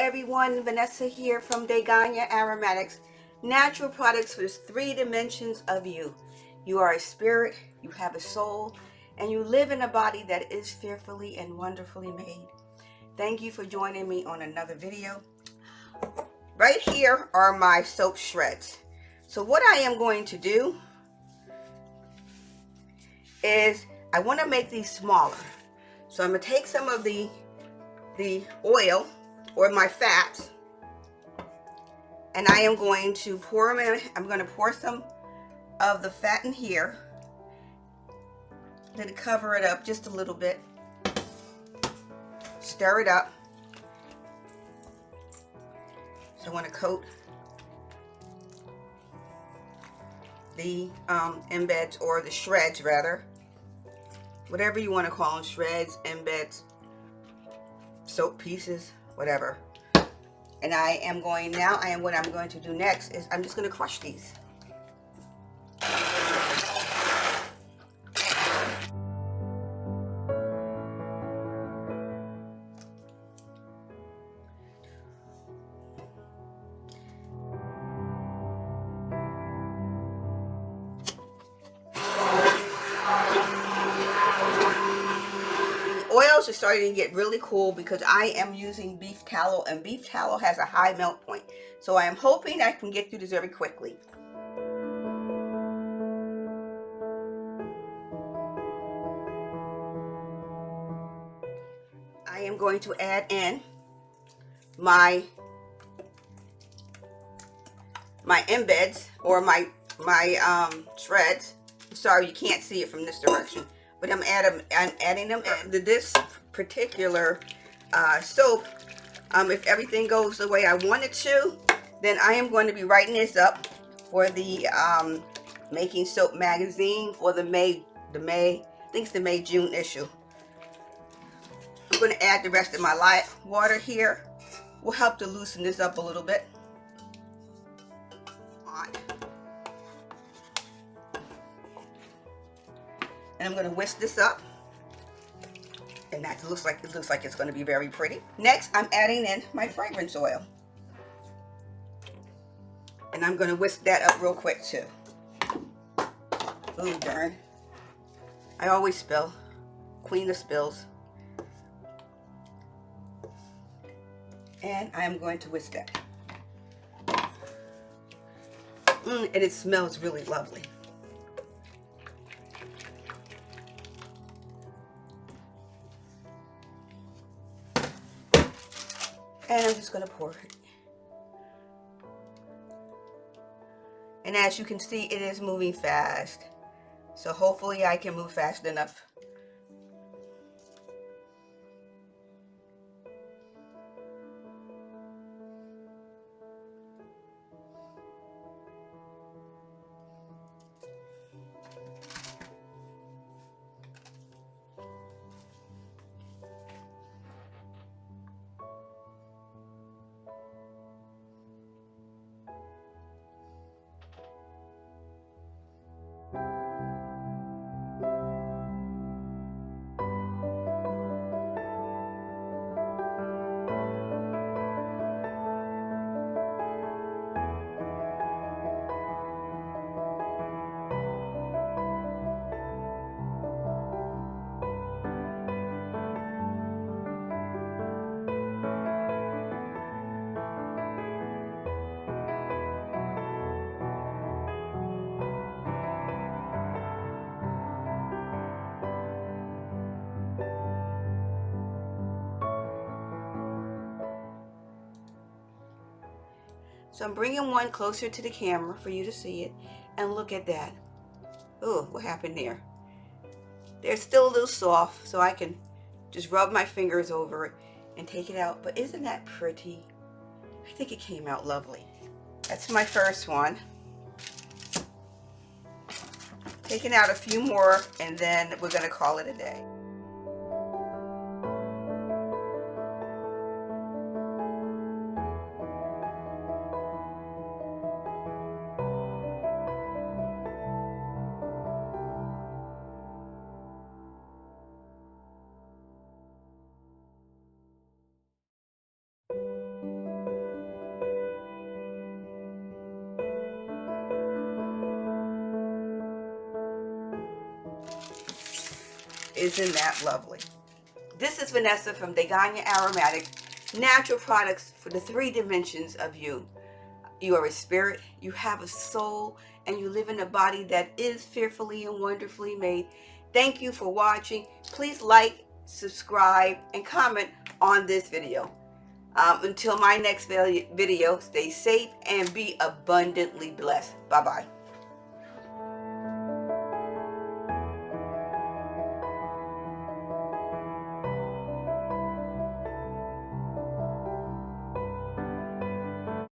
everyone, Vanessa here from Degania Aromatics, natural products for the 3 dimensions of you. You are a spirit, you have a soul, and you live in a body that is fearfully and wonderfully made. Thank you for joining me on another video. Right here are my soap shreds. So what I am going to do is I want to make these smaller. So I'm going to take some of the oil or my fats, and I am going to pour them in. I'm going to pour some of the fat in here. Let it cover it up just a little bit. Stir it up. So I want to coat the embeds, or the shreds rather. Whatever you want to call them, shreds, embeds, soap pieces, whatever. And what I'm going to do next is I'm just going to crush these. Oils are starting to get really cool because I am using beef tallow, and beef tallow has a high melt point. So I am hoping I can get through this very quickly. I am going to add in my embeds, or my shreds. Sorry, you can't see it from this direction, but I'm adding them into this particular soap. If everything goes the way I want it to, then I am going to be writing this up for the Making Soap magazine for the May, I think it's the May-June issue. I'm going to add the rest of my light water here. Will help to loosen this up a little bit. And I'm going to whisk this up, and that looks like it's going to be very pretty. Next, I'm adding in my fragrance oil, and I'm going to whisk that up real quick too. Ooh, darn! I always spill. Queen of spills. And I'm going to whisk that. And it smells really lovely. And I'm just going to pour it. And as you can see, it is moving fast. So hopefully I can move fast enough. So I'm bringing one closer to the camera for you to see it, and look at that. Oh, what happened there? They're still a little soft, so I can just rub my fingers over it and take it out. But isn't that pretty? I think it came out lovely. That's my first one. Taking out a few more, and then we're going to call it a day. Isn't that lovely? This is Vanessa from Degania Aromatics, natural products for the 3 dimensions of you. You are a spirit, you have a soul, and you live in a body that is fearfully and wonderfully made. Thank you for watching. Please like, subscribe, and comment on this video. Until my next video, stay safe and be abundantly blessed. Bye-bye.